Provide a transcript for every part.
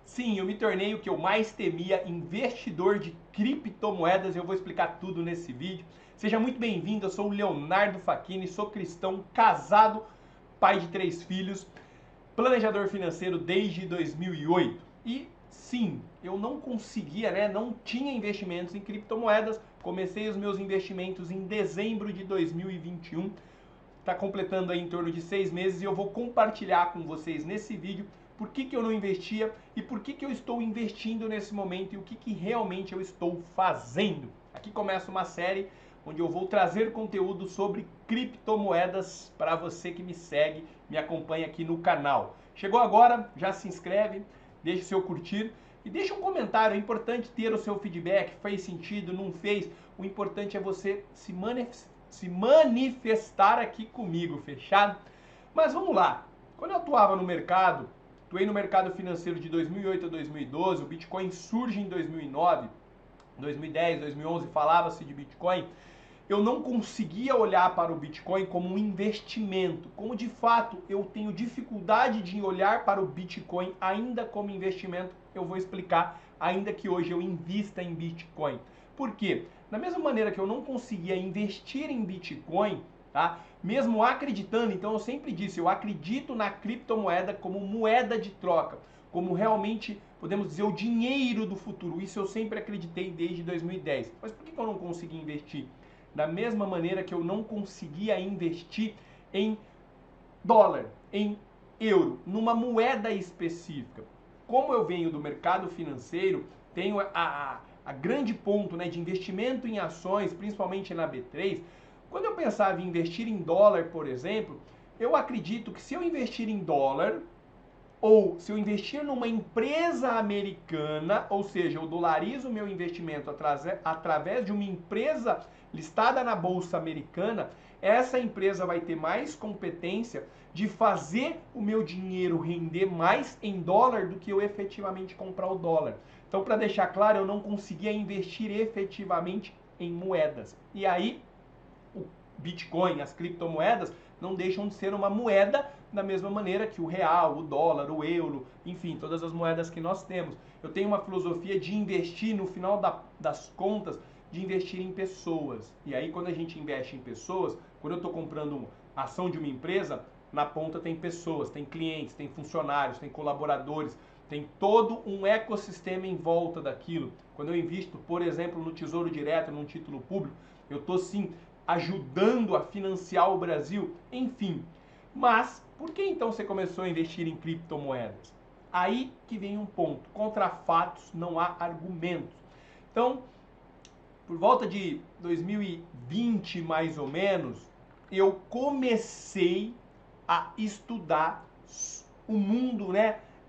Sim, eu me tornei o que eu mais temia, investidor de criptomoedas. Eu vou explicar tudo nesse vídeo. Seja muito bem-vindo, eu sou o Leonardo Facchini, sou cristão, casado, pai de 3 filhos, planejador financeiro desde 2008. E sim, eu não conseguia, não tinha investimentos em criptomoedas. Comecei os meus investimentos em dezembro de 2021. Está completando aí em torno de 6 meses e eu vou compartilhar com vocês nesse vídeo por que eu não investia e por que eu estou investindo nesse momento e o que realmente eu estou fazendo. Aqui começa uma série onde eu vou trazer conteúdo sobre criptomoedas para você que me segue, me acompanha aqui no canal. Chegou agora, já se inscreve, deixa o seu curtir e deixa um comentário. É importante ter o seu feedback, fez sentido, não fez. O importante é você se manifestar aqui comigo, fechado? Mas vamos lá. Quando eu atuava no mercado, atuei no mercado financeiro de 2008 a 2012, o Bitcoin surge em 2009, 2010, 2011, falava-se de Bitcoin. Eu não conseguia olhar para o Bitcoin como um investimento, como de fato eu tenho dificuldade de olhar para o Bitcoin ainda como investimento. Eu vou explicar, ainda que hoje eu invista em Bitcoin. Por quê? Da mesma maneira que eu não conseguia investir em Bitcoin, tá? Mesmo acreditando, então eu sempre disse, eu acredito na criptomoeda como moeda de troca, como realmente, podemos dizer, o dinheiro do futuro. Isso eu sempre acreditei desde 2010. Mas por que eu não consegui investir? Da mesma maneira que eu não conseguia investir em dólar, em euro, numa moeda específica. Como eu venho do mercado financeiro, tenho a grande ponto de investimento em ações, principalmente na B3, quando eu pensava em investir em dólar, por exemplo, eu acredito que se eu investir em dólar, ou se eu investir numa empresa americana, ou seja, eu dolarizo o meu investimento através de uma empresa listada na Bolsa Americana, essa empresa vai ter mais competência de fazer o meu dinheiro render mais em dólar do que eu efetivamente comprar o dólar. Então, para deixar claro, eu não conseguia investir efetivamente em moedas. E aí, o Bitcoin, as criptomoedas, não deixam de ser uma moeda da mesma maneira que o real, o dólar, o euro, enfim, todas as moedas que nós temos. Eu tenho uma filosofia de investir, no final das contas, de investir em pessoas. E aí, quando a gente investe em pessoas, quando eu estou comprando a ação de uma empresa, na ponta tem pessoas, tem clientes, tem funcionários, tem colaboradores, tem todo um ecossistema em volta daquilo. Quando eu invisto, por exemplo, no Tesouro Direto, num título público, eu estou sim ajudando a financiar o Brasil, enfim. Mas, por que então você começou a investir em criptomoedas? Aí que vem um ponto, contra fatos não há argumentos. Então, por volta de 2020 mais ou menos, eu comecei a estudar o mundo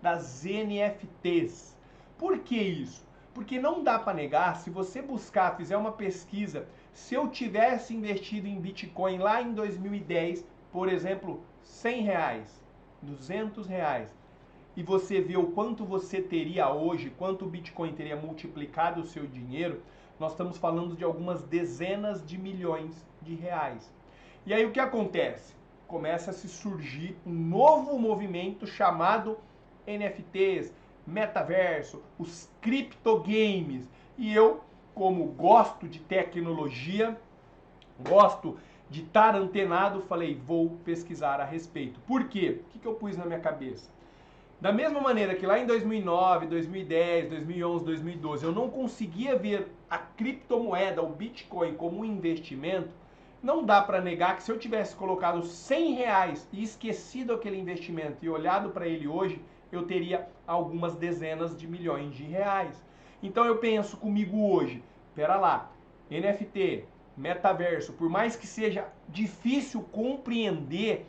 das NFTs. Por que isso? Porque não dá para negar, se você buscar, fizer uma pesquisa, se eu tivesse investido em Bitcoin lá em 2010, por exemplo, 100 reais, 200 reais, e você vê o quanto você teria hoje, quanto o Bitcoin teria multiplicado o seu dinheiro, nós estamos falando de algumas dezenas de milhões de reais. E aí o que acontece? Começa a se surgir um novo movimento chamado NFTs, metaverso, os criptogames. E eu, como gosto de tecnologia, gosto de estar antenado, falei, vou pesquisar a respeito. Por quê? O que eu pus na minha cabeça? Da mesma maneira que lá em 2009, 2010, 2011, 2012 eu não conseguia ver a criptomoeda, o Bitcoin, como um investimento, não dá para negar que se eu tivesse colocado 100 reais e esquecido aquele investimento e olhado para ele hoje, eu teria algumas dezenas de milhões de reais. Então eu penso comigo hoje, pera lá, NFT, metaverso, por mais que seja difícil compreender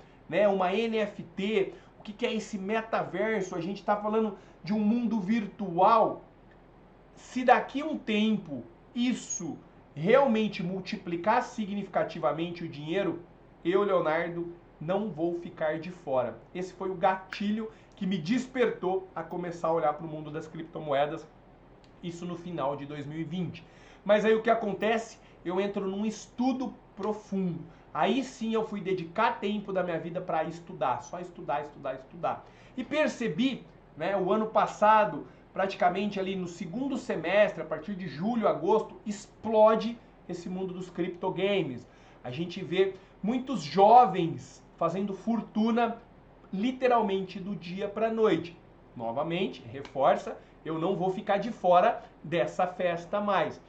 uma NFT, o que é esse metaverso? A gente está falando de um mundo virtual. Se daqui a um tempo isso realmente multiplicar significativamente o dinheiro, eu, Leonardo, não vou ficar de fora. Esse foi o gatilho que me despertou a começar a olhar para o mundo das criptomoedas, isso no final de 2020. Mas aí o que acontece? Eu entro num estudo profundo. Aí sim eu fui dedicar tempo da minha vida para estudar, só estudar, estudar, estudar. E percebi, o ano passado, praticamente ali no segundo semestre, a partir de julho, agosto, explode esse mundo dos criptogames. A gente vê muitos jovens fazendo fortuna literalmente do dia para a noite. Novamente, reforça, eu não vou ficar de fora dessa festa mais.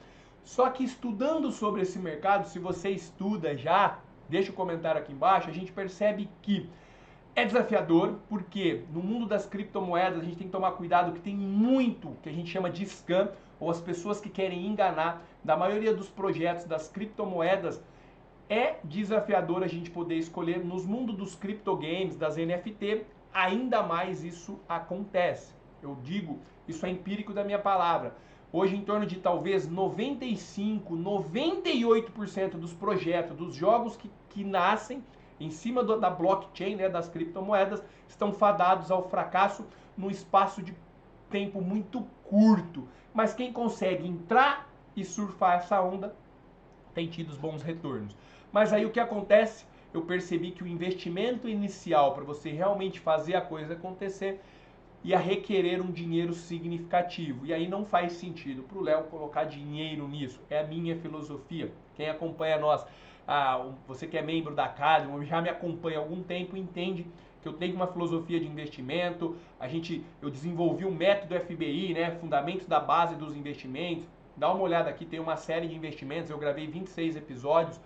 Só que estudando sobre esse mercado, se você estuda já, deixa o comentário aqui embaixo, a gente percebe que é desafiador, porque no mundo das criptomoedas a gente tem que tomar cuidado que tem muito que a gente chama de scam, ou as pessoas que querem enganar. Da maioria dos projetos das criptomoedas, é desafiador a gente poder escolher. Nos mundos dos criptogames, das NFT, ainda mais isso acontece. Eu digo, isso é empírico da minha palavra. Hoje, em torno de talvez 95, 98% dos projetos, dos jogos que nascem em cima da blockchain, né, das criptomoedas, estão fadados ao fracasso num espaço de tempo muito curto. Mas quem consegue entrar e surfar essa onda tem tido bons retornos. Mas aí o que acontece? Eu percebi que o investimento inicial para você realmente fazer a coisa acontecer ia requerer um dinheiro significativo. E aí não faz sentido para o Léo colocar dinheiro nisso. É a minha filosofia. Quem acompanha nós, você que é membro da Academy, já me acompanha há algum tempo, entende que eu tenho uma filosofia de investimento. Eu desenvolvi o método FBI, né, Fundamentos da Base dos Investimentos. Dá uma olhada aqui, tem uma série de investimentos. Eu gravei 26 episódios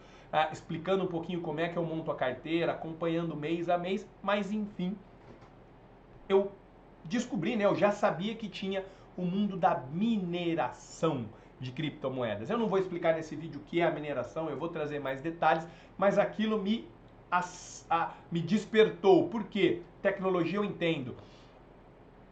explicando um pouquinho como é que eu monto a carteira, acompanhando mês a mês. Mas enfim, eu descobri, né, eu já sabia que tinha o mundo da mineração de criptomoedas. Eu não vou explicar nesse vídeo o que é a mineração, eu vou trazer mais detalhes, mas aquilo me despertou. Por quê? Tecnologia eu entendo.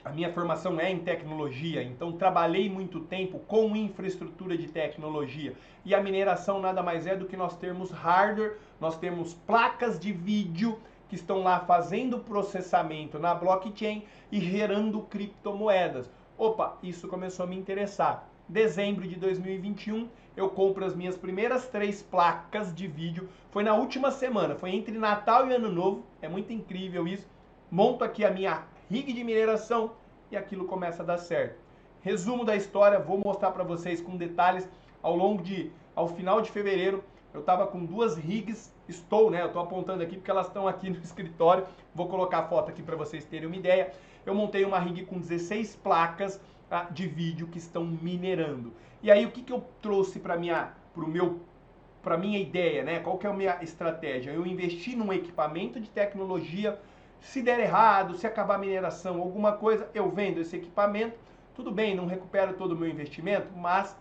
A minha formação é em tecnologia, então trabalhei muito tempo com infraestrutura de tecnologia. E a mineração nada mais é do que nós termos hardware, nós temos placas de vídeo que estão lá fazendo processamento na blockchain e gerando criptomoedas. Opa, isso começou a me interessar. Dezembro de 2021, eu compro as minhas primeiras 3 placas de vídeo. Foi na última semana, foi entre Natal e Ano Novo. É muito incrível isso. Monto aqui a minha rig de mineração e aquilo começa a dar certo. Resumo da história, vou mostrar para vocês com detalhes. Ao final de fevereiro, eu estava com 2 rigs, eu estou apontando aqui porque elas estão aqui no escritório, vou colocar a foto aqui para vocês terem uma ideia. Eu montei uma rig com 16 placas de vídeo que estão minerando. E aí o que eu trouxe para minha ideia, né? Qual que é a minha estratégia? Eu investi num equipamento de tecnologia. Se der errado, se acabar a mineração, alguma coisa, eu vendo esse equipamento. Tudo bem, não recupero todo o meu investimento, mas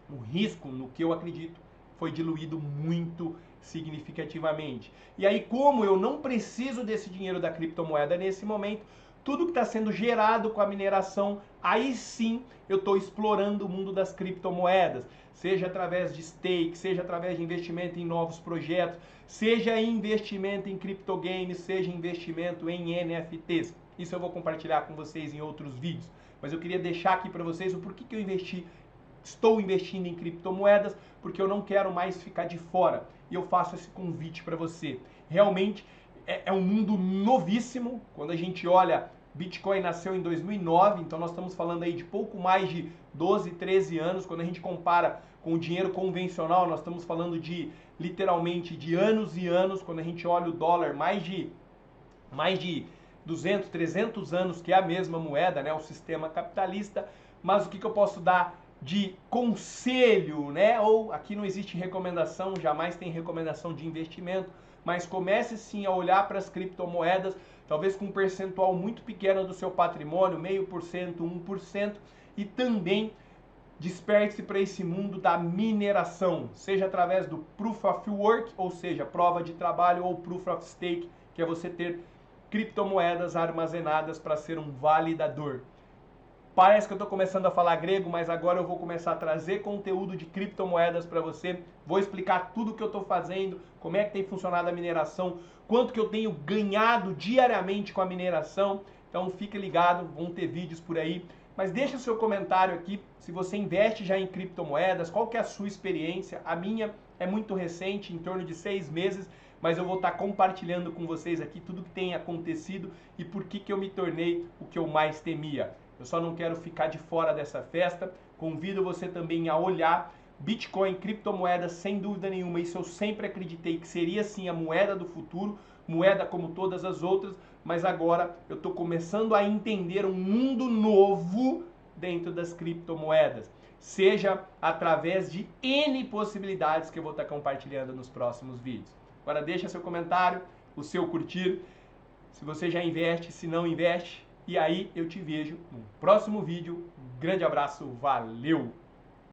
o risco, no que eu acredito, foi diluído muito significativamente. E aí, como eu não preciso desse dinheiro da criptomoeda nesse momento, tudo que está sendo gerado com a mineração, aí sim eu estou explorando o mundo das criptomoedas, seja através de stake, seja através de investimento em novos projetos, seja investimento em criptogames, seja investimento em NFTs. Isso eu vou compartilhar com vocês em outros vídeos, mas eu queria deixar aqui para vocês o porquê que estou investindo em criptomoedas, porque eu não quero mais ficar de fora. E eu faço esse convite para você. Realmente é um mundo novíssimo. Quando a gente olha, Bitcoin nasceu em 2009, então nós estamos falando aí de pouco mais de 12, 13 anos. Quando a gente compara com o dinheiro convencional, nós estamos falando de literalmente de anos e anos. Quando a gente olha o dólar, mais de 200, 300 anos que é a mesma moeda, né, o sistema capitalista. Mas o que eu posso dar de conselho, né? Ou aqui não existe recomendação, jamais tem recomendação de investimento, mas comece sim a olhar para as criptomoedas, talvez com um percentual muito pequeno do seu patrimônio, 0,5%, 1%, e também desperte-se para esse mundo da mineração, seja através do Proof of Work, ou seja, prova de trabalho, ou Proof of Stake, que é você ter criptomoedas armazenadas para ser um validador. Parece que eu estou começando a falar grego, mas agora eu vou começar a trazer conteúdo de criptomoedas para você. Vou explicar tudo o que eu estou fazendo, como é que tem funcionado a mineração, quanto que eu tenho ganhado diariamente com a mineração. Então fique ligado, vão ter vídeos por aí. Mas deixa o seu comentário aqui, se você investe já em criptomoedas, qual que é a sua experiência. A minha é muito recente, em torno de 6 meses, mas eu vou estar compartilhando com vocês aqui tudo que tem acontecido e por que eu me tornei o que eu mais temia. Eu só não quero ficar de fora dessa festa. Convido você também a olhar Bitcoin, criptomoedas, sem dúvida nenhuma. Isso eu sempre acreditei que seria sim a moeda do futuro, moeda como todas as outras, mas agora eu estou começando a entender um mundo novo dentro das criptomoedas, seja através de N possibilidades que eu vou estar compartilhando nos próximos vídeos. Agora deixa seu comentário, o seu curtir, se você já investe, se não investe, e aí eu te vejo no próximo vídeo. Um grande abraço, valeu!